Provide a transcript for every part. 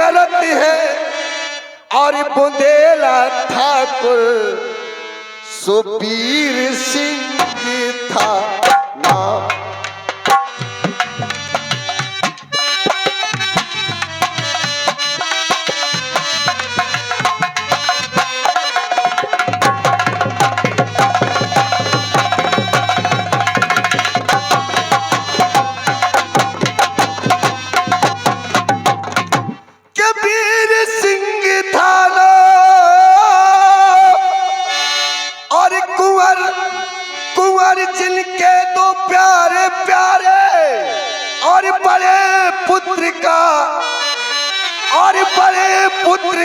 करत है और बुंदेला ठाकुर सुबीर सिंह था नाम। जिनके दो प्यारे प्यारे और बड़े पुत्र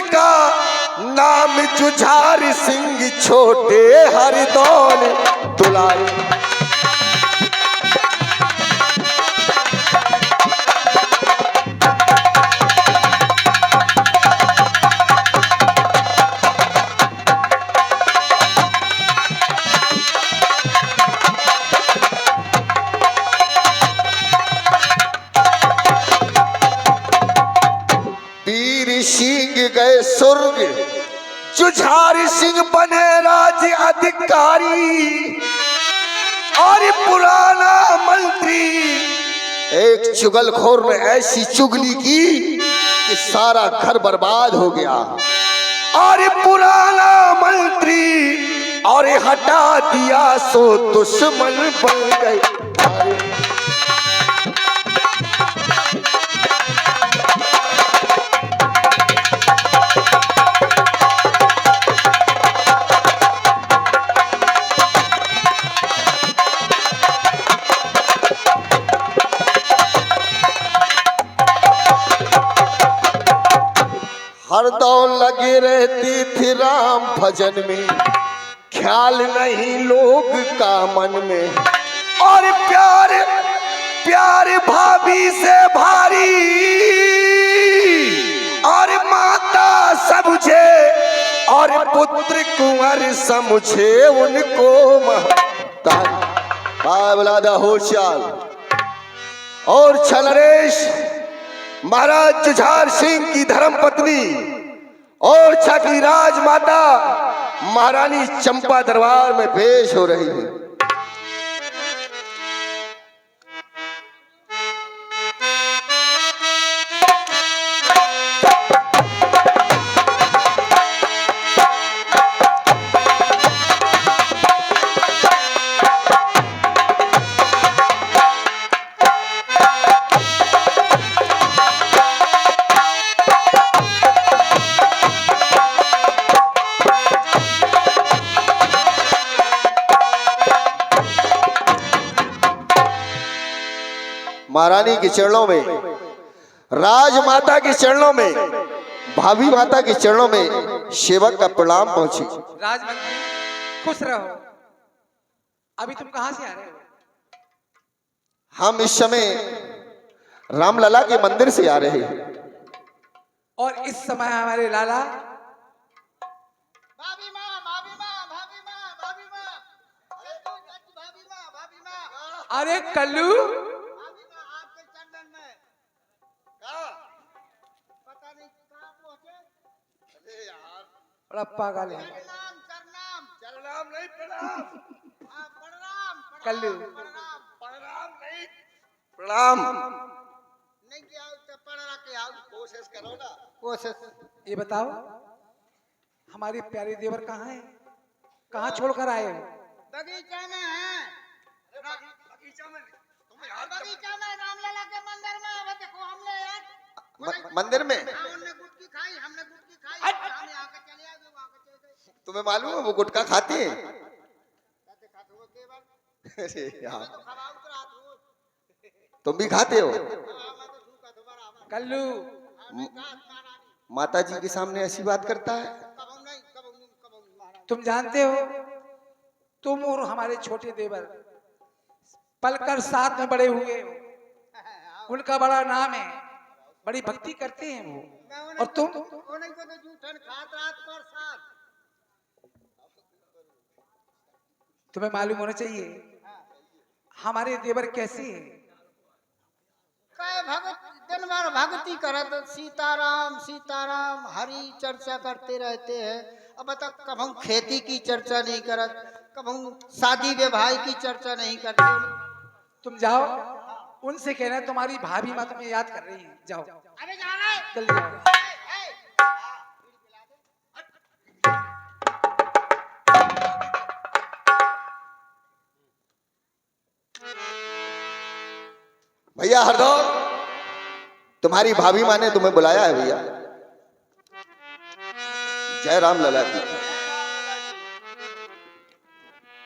का नाम जुझार सिंह छोटे हरदौल दुलारे। सिंह गए स्वर्ग, जुझार सिंह बने राज्य अधिकारी और पुराना मंत्री। एक चुगलखोर ने ऐसी चुगली की कि सारा घर बर्बाद हो गया और पुराना मंत्री और हटा दिया सो दुश्मन बन गए। हरदौल लगे रहती थी राम भजन में, ख्याल नहीं लोग का मन में और प्यार प्यार भाभी से भारी और माता समझे और पुत्र कुंवर समझे उनको महतारी। होशियार और छलरेश महाराज जुझार सिंह की धर्म पत्नी और छठी राजमाता महारानी चंपा दरबार में पेश हो रही है। महारानी के चरणों में, राजमाता के चरणों में, भाभी माता के चरणों में सेवक का प्रणाम पहुंची। राजमंत्री खुश रहो। अभी तुम कहां से आ रहे हो? हम इस समय रामलला के मंदिर से आ रहे हैं। और इस समय हमारे लाला अरे कल्लू बड़ा पागल है। प्रणाम नहीं प्रणाम कल्लू प्रणाम नहीं किया तो पढ़ा के आओ, कोशिश करो ना कोशिश। ये बताओ हमारी प्यारी देवर कहाँ है? कहाँ छोड़कर आए हो? बगीचा में है। बगीचा में बगीचा में रामलला के मंदिर में। अब देखो हमने यार मंदिर में उन्होंने गुटकी खाई, हमने गुटकी खाई, हम यहाँ के चले आए, वहाँ के चले गए। तुम्हें मालूम है वो गुटखा खाते हैं? अरे यार तुम भी खाते हो? कल्लू माता जी के सामने ऐसी बात करता है? तुम जानते हो तुम और हमारे छोटे देवर पलकर साथ में बड़े हुए हो। उनका बड़ा नाम है, बड़ी भक्ति करते हैं वो। और तुम तुम्हें मालूम होना चाहिए हमारे देवर कैसे हैं। दिन भर भक्ति करत सीताराम सीताराम हरि चर्चा करते रहते हैं। अब बता कब हम खेती की चर्चा नहीं करत, कब हम शादी विवाह की चर्चा नहीं करते। तुम जाओ, उनसे कहना तुम्हारी भाभी माँ तुम्हें याद कर रही है। जाओ अरे जा रहा है। जल्दी जाओ। भैया हरदौल, तुम्हारी भाभी माँ ने तुम्हें बुलाया है भैया। जय राम लला की।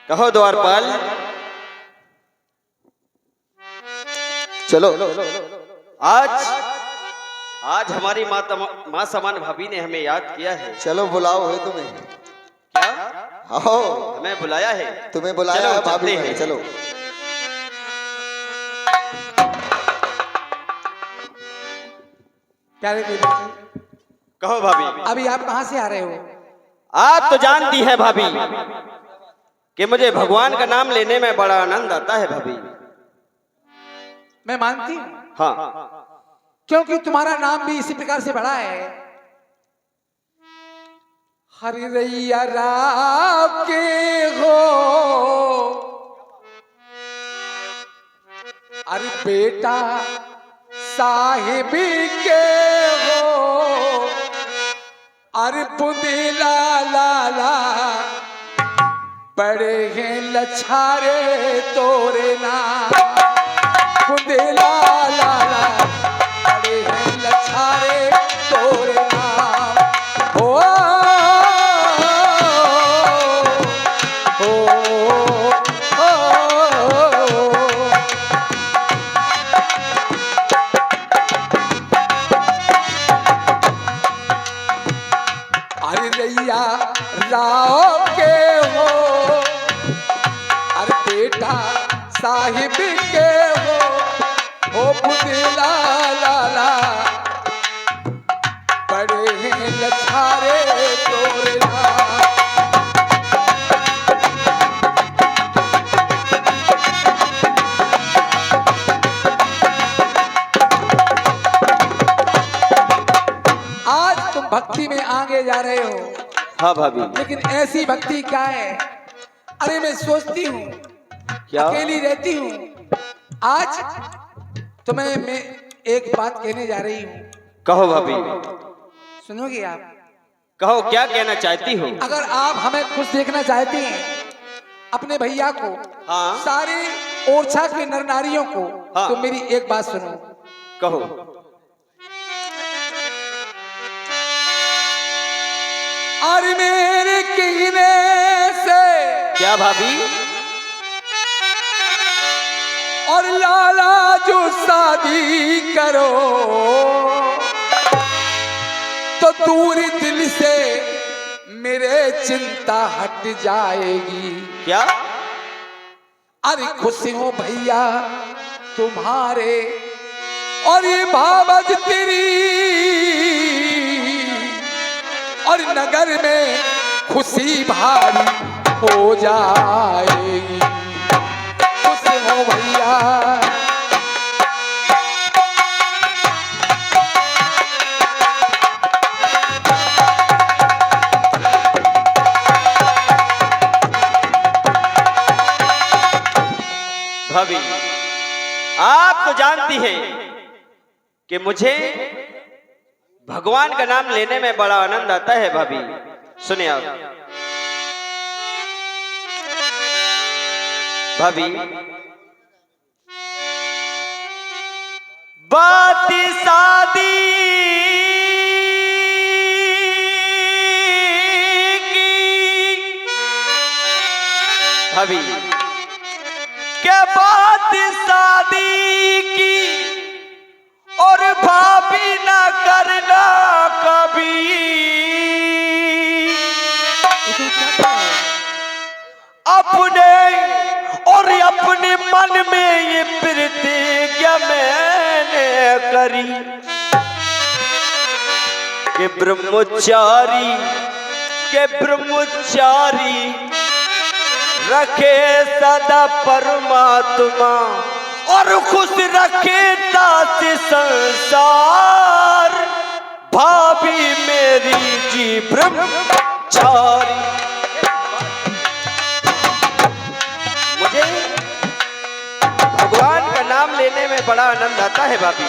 कहो द्वारपाल। चलो। आज हमारी माँ समान भाभी ने हमें याद किया है। चलो बुलाओ है तुम्हें। क्या आओ, हमें बुलाया है? तुम्हें बुलाया चलो, है भाभी चलते ने। हैं। चलो। प्यारे देवी, कहो भाभी। अभी आप कहाँ से आ रहे हो? आप तो जानती हैं भाभी कि मुझे भगवान का नाम लेने में बड़ा आनंद आता है भाभी। मैं मानती हूँ, हाँ, क्योंकि तुम्हारा नाम भी इसी प्रकार से बड़ा है। हरि रैया राम के हो, अरे बेटा साहिब के हो, अरे पुदीला लाला बड़े हैं लछारे तोरे नाम। पुदीला लाला बड़े हैं लछारे तोरे नाम। हो अरे रैया राव के हो, अरे बेटा साहिब के हो पुदीला लाला बड़े हैं लछारे तोरे नाम। आज तुम भक्ति में आगे जा रहे हो, हाँ भाभी। लेकिन ऐसी भक्ति क्या है? अरे मैं सोचती हूँ, क्या? अकेली रहती हूँ। आज तुम्हें मैं एक बात कहने जा रही हूँ, कहो भाभी। सुनोगे आप? कहो, क्या कहना चाहती हो? अगर आप हमें खुश देखना चाहती हैं, अपने भैया को, हाँ। सारे ओरछा के नर नारियों को, हाँ। तो मेरी एक बात सुनो। कहो। अरे मेरे कहने से क्या भाभी? और लाला जो शादी करो तो दूर दिल से मेरे चिंता हट जाएगी। क्या? अरे खुश हो भैया तुम्हारे और ये भावज तेरी, और नगर में खुशी भारी हो जाएगी। खुश हो भैया। भाभी, आप तो जानती हैं कि मुझे भगवान का नाम लेने में बड़ा आनंद आता है भाभी। सुनिए आप भाभी, बात शादी की भाभी, क्या बात शादी की और भाभी ना करना कभी। अपने और अपने मन में ये प्रतिज्ञा मैंने करी कि ब्रह्मचारी रखे सदा परमात्मा और खुश रखे दास संसार, भाभी मेरी जी ब्रह्मचारी। मुझे भगवान का नाम लेने में बड़ा आनंद आता है भाभी।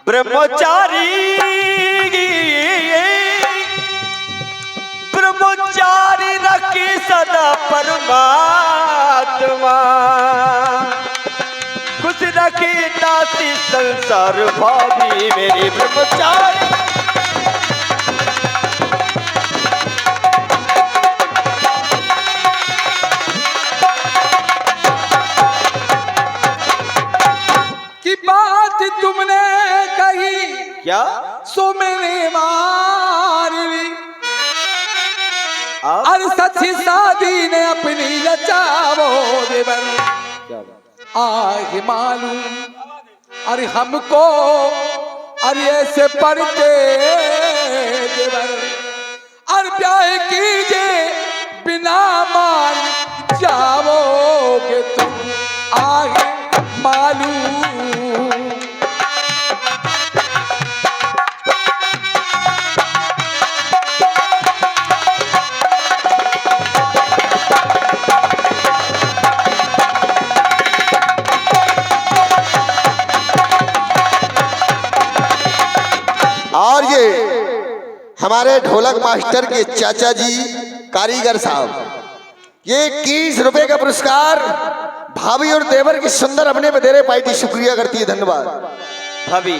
ब्रह्मचारी ब्रह्मचारी रखी सदा परमात्मा, खुश रखी दासी संसार, भाभी मेरी ब्रह्मचारी। की बात तुमने कही क्या सो मैंने मान ली, और सच्ची शादी ने अपनी रचावो देवर। आगे मालूम अरे हमको अरे ऐसे पढ़ते देवर, और ब्याह कीजिए बिना मान जाओगे तुम, आगे मालूम। और ये हमारे ढोलक मास्टर के चाचा जी कारीगर साहब, ये 21 रुपए का पुरस्कार भाभी और देवर की सुंदर अपने पे दे रहे। पार्टी शुक्रिया करती है, धन्यवाद भाभी।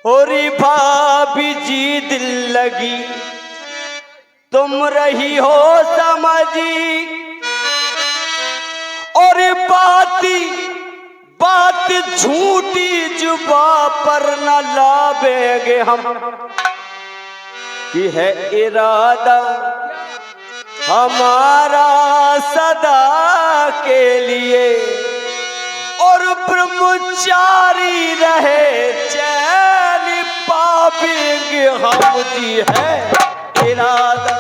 होरी भाभी जी दिल लगी तुम रही हो समझी, और बात झूठी जुबा पर न लावेंगे हम, कि है इरादा हमारा सदा के लिए, और ब्रह्मचारी रहे चैन पावेंगे हम जी, है इरादा।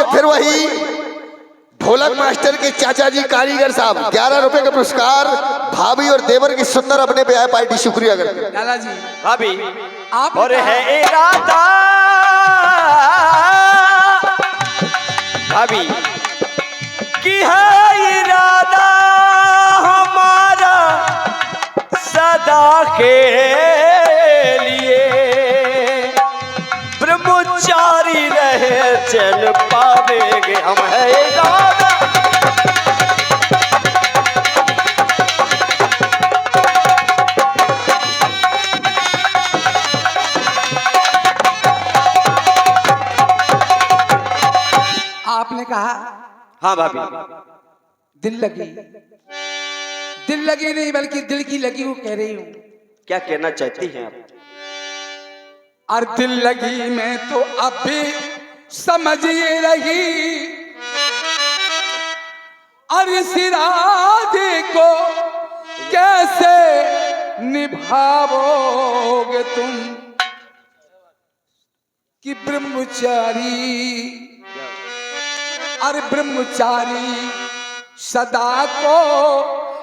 फिर वही ढोलक मास्टर के चाचा जी कारीगर साहब 11 रुपए का पुरस्कार भाभी और देवर की सुंदर अपने पे आए। पार्टी शुक्रिया करते हैं। लाला जी भाभी आप और है इरादा भाभी कि है इरादा हमारा सदा के लिए, ब्रह्मचारी रहे चल पावेंगे हम, है इरादा। आपने कहा हाँ भाभी, दिल लगी नहीं बल्कि दिल की लगी हूँ कह रही हूँ। क्या कहना चाहती हैं आप? और दिल लगी मैं तो अब भी समझिए रही, और इस इरादे को कैसे निभाओगे तुम, कि ब्रह्मचारी और ब्रह्मचारी सदा को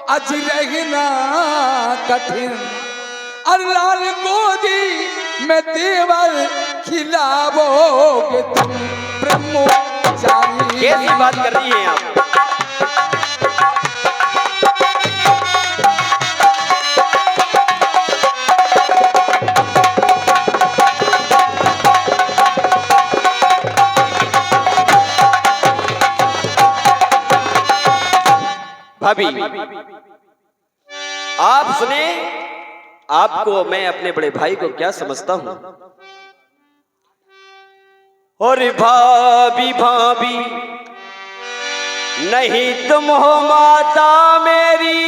अज रहना कठिन, और लाल गोदी में देवर खिलाओगे तुम, ब्रह्मचारी। कैसी बात कर रही हैं आप? भाभी आप सुने, आपको मैं अपने बड़े भाई को क्या समझता हूं। और भाभी भाभी नहीं तुम हो माता मेरी,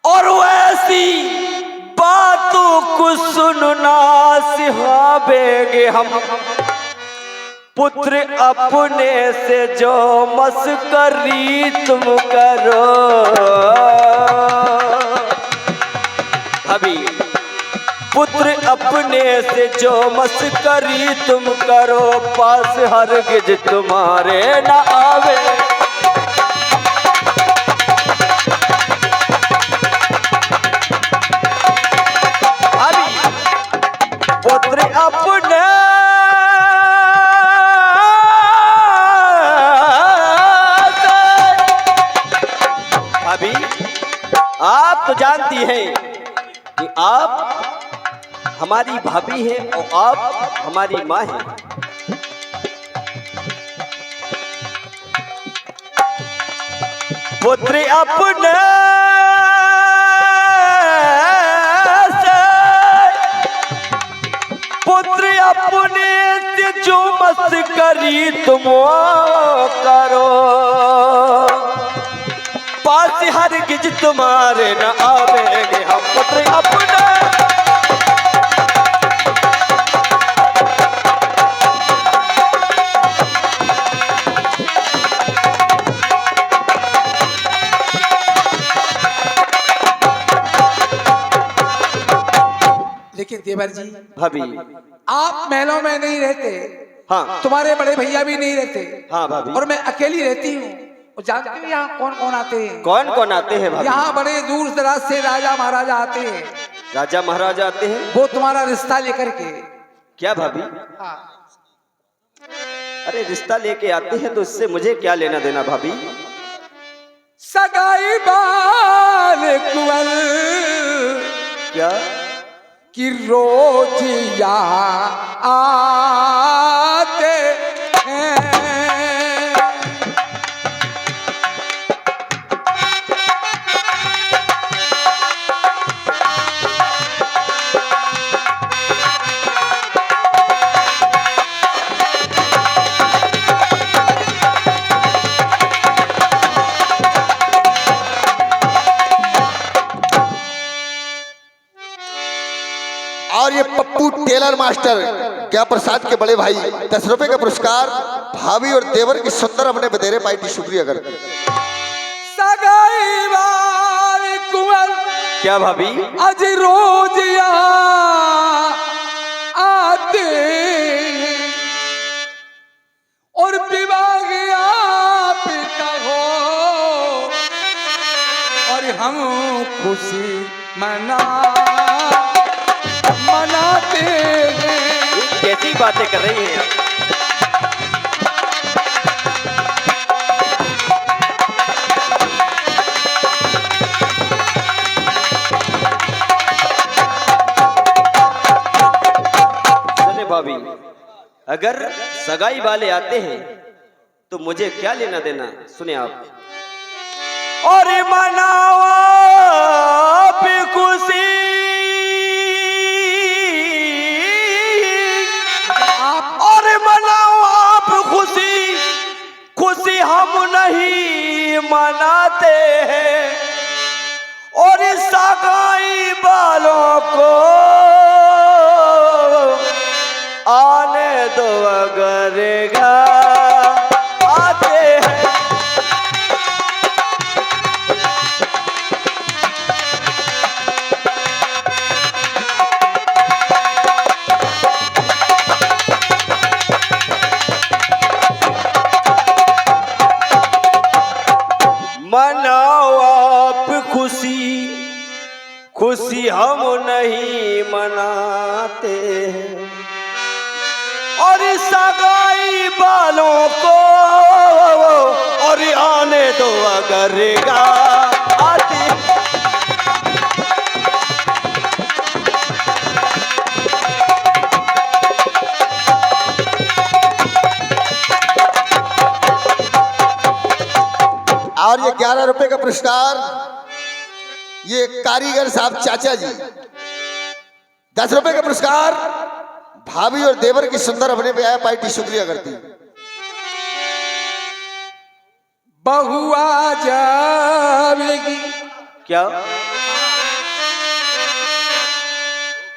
और वैसी बातों को सुनना सिखावेंगे हम, पुत्र अपने से जो मस्करी तुम करो। अभी पुत्र अपने से जो मस्करी तुम करो, पास हरगिज तुम्हारे न आवे। अभी पुत्र अपने अभी आप तो जानती हैं कि आप हमारी भाभी है और आप हमारी माँ है। पुत्र अपने से, पुत्र अपने से जो मस्करी तुम करो, पास हरगिज तुम्हारे न आवेंगे हम, पुत्र अपने। लेकिन देवर जी, भाभी आप महलों में नहीं रहते, हाँ तुम्हारे बड़े भैया भी नहीं रहते, हाँ भाभी, और मैं अकेली रहती हूँ। और जानते हो यहाँ कौन कौन आते हैं? कौन कौन आते हैं भाभी? यहाँ बड़े दूर दराज से राजा महाराजा आते हैं। राजा महाराजा आते हैं? वो तुम्हारा रिश्ता लेकर के। क्या भाभी? हाँ। अरे रिश्ता लेके आते हैं तो इससे मुझे क्या लेना देना भाभी? सगाई बाल कुंवर क्या कि रोज यहाँ आते हैं। और ये पप्पू टेलर मास्टर क्या प्रसाद के बड़े भाई 10 रुपए का पुरस्कार भाभी और देवर की सुंदर अपने बतेरे पार्टी शुक्रिया करते। सगाई बाल कुंवर क्या भाभी? आज रोज यहाँ आते हैं, और विवाह आपका हो, और हम खुशी मनाते हैं। कैसी बातें कर रही हैं? सुने भाभी, अगर सगाई वाले आते हैं तो मुझे क्या लेना देना? सुने आप। और मनाओ आप खुशी, और मनाओ आप खुशी, खुशी हम नहीं मनाते हैं, और इस सगाई वालों को आने दो अगर आते हैं। मनाओ आप खुशी, खुशी हम नहीं मनाते हैं, और सगाई वालों को और आने दो अगर आते। और ये 11 रुपए का पुरस्कार ये कारीगर साहब चाचा जी, 10 रुपए का पुरस्कार भाभी और देवर की सुंदर अपने पे आया पार्टी शुक्रिया करती। बहू आ जाएगी क्या?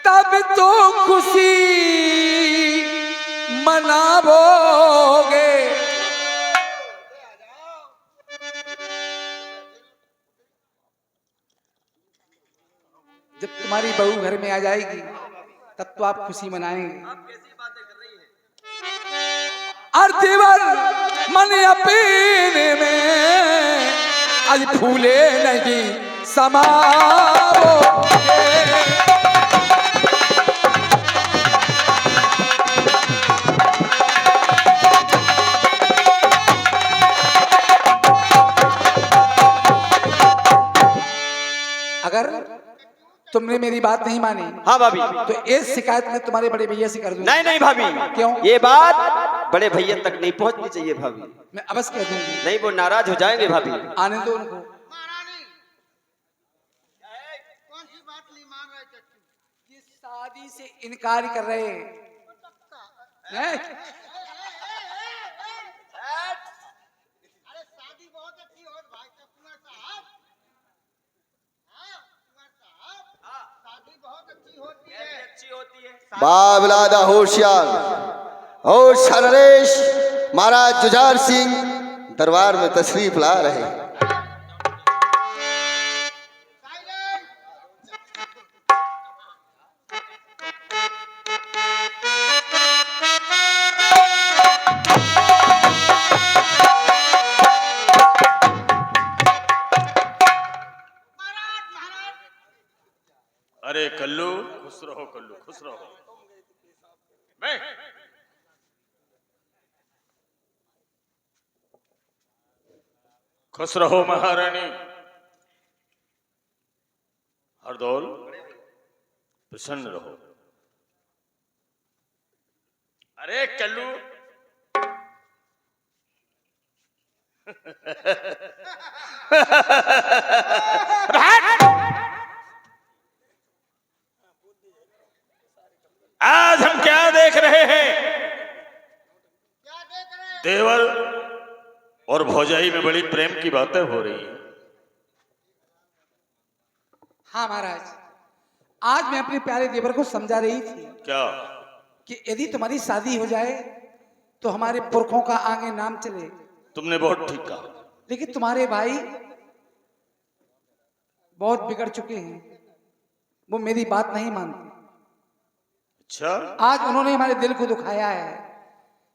तब तो खुशी मनाओगे। जब तुम्हारी बहू घर में आ जाएगी तब तो आप खुशी मनाएंगे। और देवर मन अपने में आज फूले नहीं समाओगे। अगर तुमने मेरी बात नहीं मानी हाँ भाभी। तो इस शिकायत में तुम्हारे बड़े भैया से कर दूंगा। नहीं नहीं भाभी, क्यों? ये बात बड़े भैया तक नहीं पहुंचनी चाहिए भाभी। मैं अवश्य कह दूंगी। नहीं, वो नाराज हो जाएंगे भाभी। आने दो उनको। महारानी कौन सी बात नहीं मान रहे चच्चू? ये शादी से इनकार कर रहे हैं। अरे शादी बहुत अच्छी हो भाई कुंवर साहब। हाँ कुंवर साहब, शादी बहुत अच्छी होती है। बाबलादा होशियार और नरेश महाराज जुझार सिंह दरबार में तशरीफ ला रहे हैं। अरे कल्लू, खुश रहो कल्लू, खुश रहो। मैं खुश रहो महारानी। हरदौल प्रसन्न रहो। अरे कल्लू आज हम क्या देख रहे हैं? क्या देख रहे हैं? देवर और भौजाई में बड़ी प्रेम की बातें हो रही हैं। हाँ महाराज, आज मैं अपने प्यारे देवर को समझा रही थी क्या? कि यदि तुम्हारी शादी हो जाए तो हमारे पुरखों का आगे नाम चले। तुमने बहुत ठीक कहा। लेकिन तुम्हारे भाई बहुत बिगड़ चुके हैं, वो मेरी बात नहीं मानते। अच्छा, आज उन्होंने हमारे दिल को दुखाया है,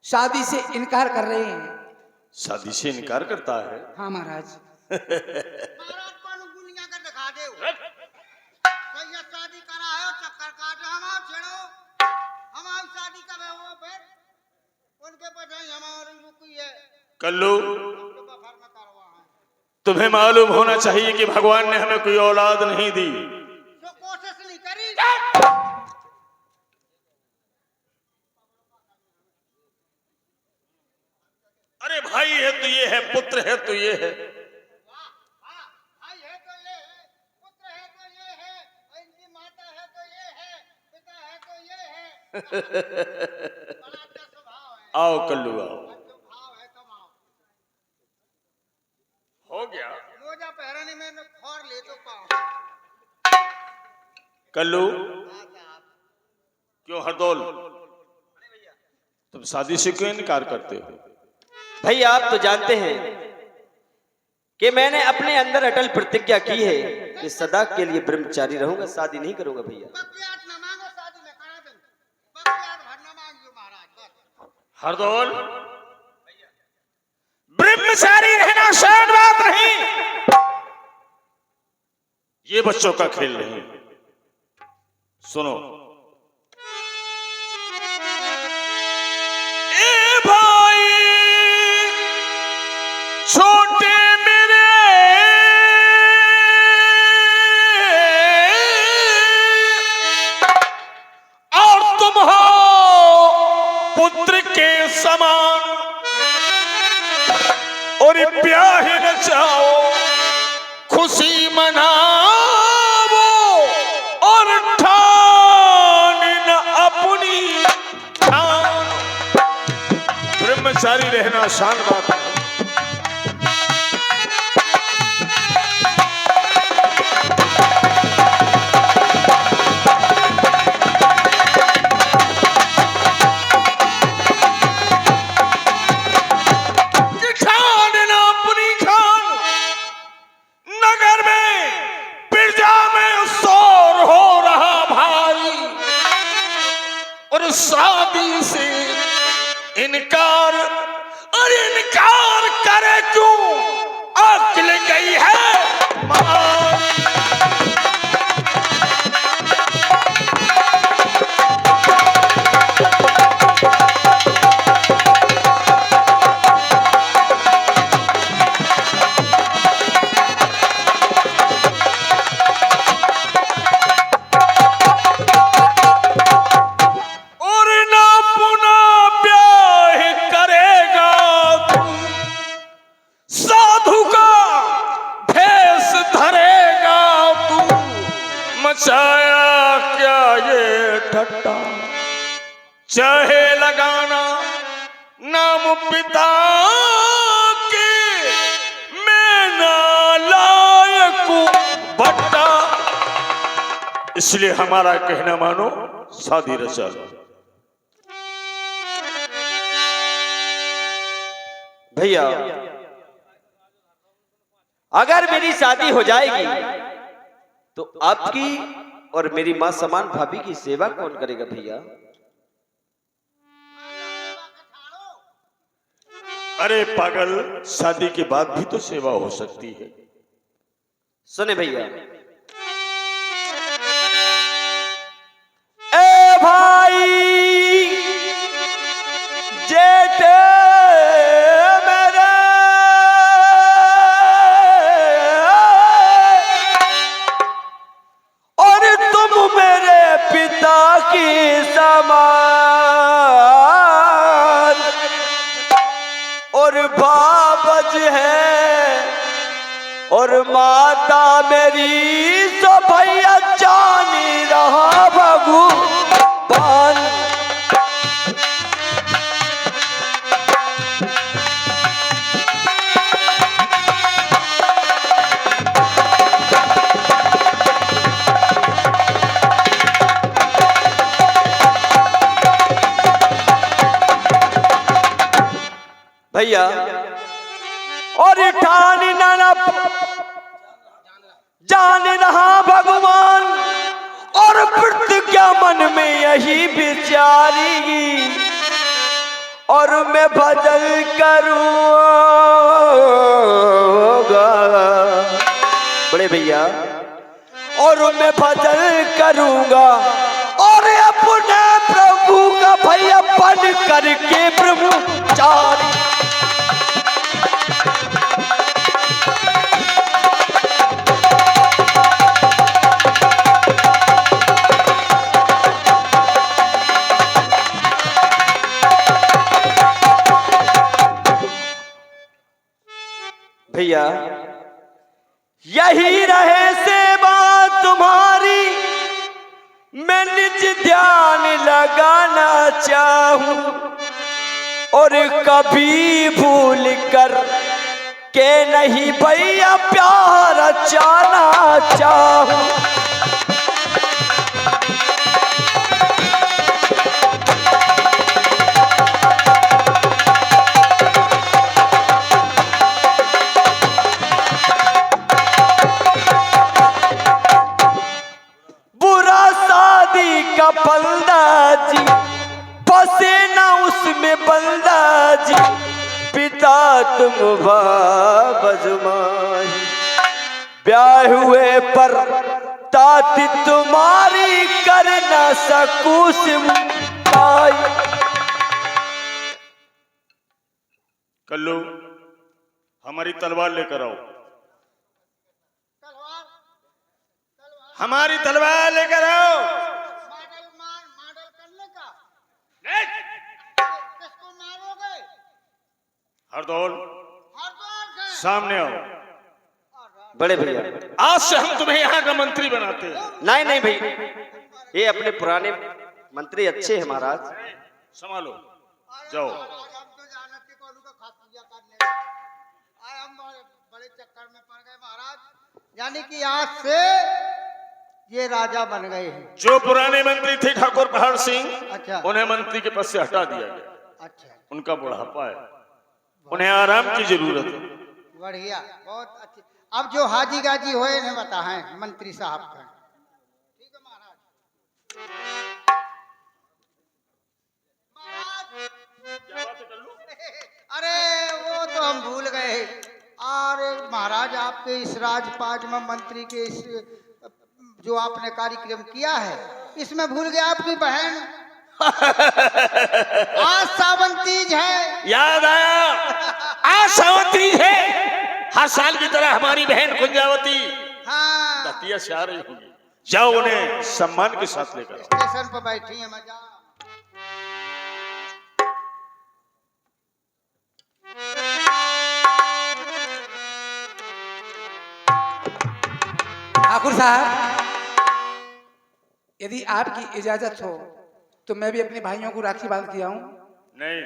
शादी से इनकार कर रहे हैं। शादी से इनकार करता है? हाँ महाराज। महाराज को गुनिया कर दिखा दे। भैया शादी करा है चक्कर काट हमार छेड़ो। हमारी शादी करे हो फिर उनके पछाई हमारी रुकी है। कल्लू, उनके बफर में करवा है। तुम्हें मालूम होना चाहिए कि भगवान ने हमें कोई औलाद नहीं दी। जो कोशिश नहीं करी। अरे भाई है तो ये है, पुत्र है तो ये है। भाई है तो ये है, पुत्र है तो ये है, और इनकी माता है तो ये है, पिता है तो ये है। बड़ा अच्छा स्वभाव है। आओ कल्लू आओ। जो भाव है कमाओ। हो गया। मोजा पहरने में खौर ले तो पाओ। कल्लू, क्यों हरदौल, तुम शादी से क्यों इनकार करते हो? भाई आप तो जानते हैं कि मैंने अपने अंदर अटल प्रतिज्ञा की है कि सदा के लिए ब्रह्मचारी रहूंगा, शादी नहीं करूंगा भैया। बकियात न मांगो, शादी में करा दें। बकियात भर न मांगियो महाराज बस। हरदौल, ब्रह्मचारी रहना शान बात नहीं, ये बच्चों का खेल नहीं। सुनो, ए भाई छोटे मेरे, और तुम हो पुत्र के समान, और ब्याह न जाओ, खुशी मनाओ, और ठान न अपनी ठान। ब्रह्मचारी रहना शान बात है। इनकार, अरे इनकार करे क्यों, अक्ल गई है मान। और ना पुनः ब्याह करेगा तू, साधु का भेष धरेगा तू, मचाया क्या ये ठट्टा, चाहे लगाना नाम पिता के, मैं नालायक भट्टा। इसलिए हमारा कहना मानो, शादी रचा लो। भैया अगर मेरी शादी हो जाएगी तो आपकी और मेरी मां समान भाभी की सेवा कौन करेगा भैया? अरे पागल, शादी के बाद भी तो सेवा हो सकती है। सुने भैया, ए भाई जेठे मेरे, और तुम मेरे पिता की समान, और बाबज है और माता मेरी सो भैया जानी रहा भगवान। भैया और ठान नाना जान रहा भगवान, और प्रतिज्ञा मन में यही विचारी, और मैं भजन करूंगा। बड़े भैया, और मैं भजन करूंगा, और अपने प्रभु का भैया बन करके ब्रह्मचारी। भैया यही रहे सेवा तुम्हारी, मैं निज ध्यान लगाना चाहूं, और कभी भूल कर के नहीं भैया प्यार जाना चाहूं। का बल्दा जी फंसे ना उसमें बल्दा जी, पिता तुम बजमाई, ब्याह हुए पर ताती तुम्हारी कर ना सकूं सिमटाई। कल्लू, हमारी तलवार लेकर आओ। तलवार तलवार हमारी तलवार लेकर आओ। मॉडल करने का किसको मारोगे? हरदौल, हरदौल से सामने आओ। बड़े भैया आज से हम तुम्हें यहाँ का मंत्री बनाते हैं। नहीं नहीं भैया, ये अपने पुराने मंत्री अच्छे हैं महाराज। संभालो, जाओ। हम तो जानते कोलू का खास पूजा करने आए, हम बड़े चक्कर में पड़ गए महाराज। यानी कि आज से ये राजा बन गए हैं। जो पुराने मंत्री थे ठाकुर पहाड़ सिंह, अच्छा उन्हें मंत्री के पद से हटा दिया गया। अच्छा, उनका बुढ़ापा है, उन्हें आराम की जरूरत है। बढ़िया, बहुत अच्छी। अब जो हाजी गाजी हुए इन्हें बताएं मंत्री साहब का। ठीक है महाराज। महाराज महाराज आपके इस राजपाट में मंत्री के इस जो आपने कार्यक्रम किया है इसमें भूल गया आपकी बहन। आज सावन तीज है। याद आया, आज सावन तीज है। हर साल की तरह हमारी बहन कुंजावती हाँ दतिया से आ रही होगी। जाओ उन्हें सम्मान के साथ लेकर आओ। स्टेशन पर बैठी है मजा। ठाकुर साहब, यदि आपकी इजाजत हो तो मैं भी अपने भाइयों को राखी बांध के आऊं। नहीं,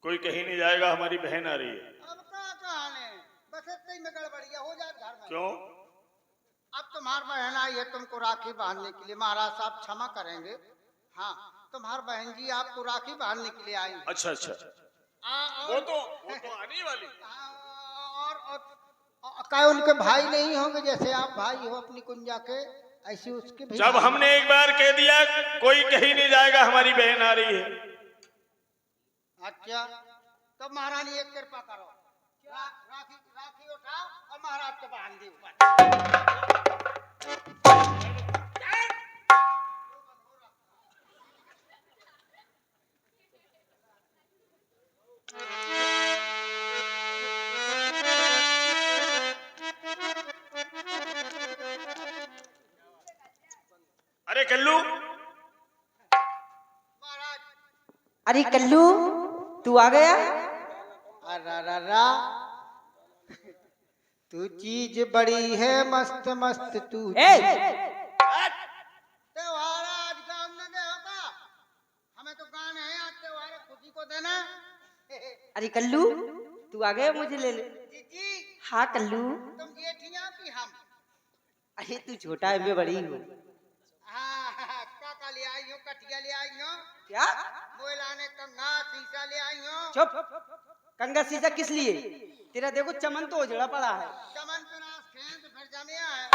कोई कहीं नहीं जाएगा, हमारी बहन आ रही है। अब क्या कहानी बस इतने ही में गड़बड़िया हो जाए घर में। क्यों? अब तुम्हारी बहन आई है तुमको राखी बांधने के लिए। महाराज साहब क्षमा करेंगे। हाँ तुम्हारी बहन जी आपको राखी बांधने के लिए आई है। अच्छा अच्छा, और वो तो आने वाली। क्या उनके भाई नहीं होंगे जैसे आप भाई हो अपनी कुंजा के, ऐसे उसके भी जब हमने एक बार कह दिया कोई कहीं नहीं जाएगा, हमारी बहन आ रही है। अच्छा तो महारानी एक कृपा करो, राखी राखी उठाओ और महाराज के बांध दी। अरे कल्लू, महाराज अरे कल्लू तू आ गया। अरा तू चीज बड़ी है मस्त मस्त तू। त्योहार आज गाँव में दे होगा, हमें तो गाने हैं आज त्योहार खुशी को देना। अरे कल्लू तू आ गया, मुझे ले ले। जीजी हाँ कल्लू, तुम जेठिया की हम। अरे तू छोटा है मैं बड़ी हूँ। हाँ काका ले आई हो, कटिया ले आई हो, क्या? बोला ने कंघा शीशा ले आई हो। चुप, कंगा शीशा किस लिए? तेरा देखो चमन तो उजड़ा पड़ा है। चमन पे नाश खेत फिर जमिया है।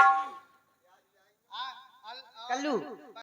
कल्लू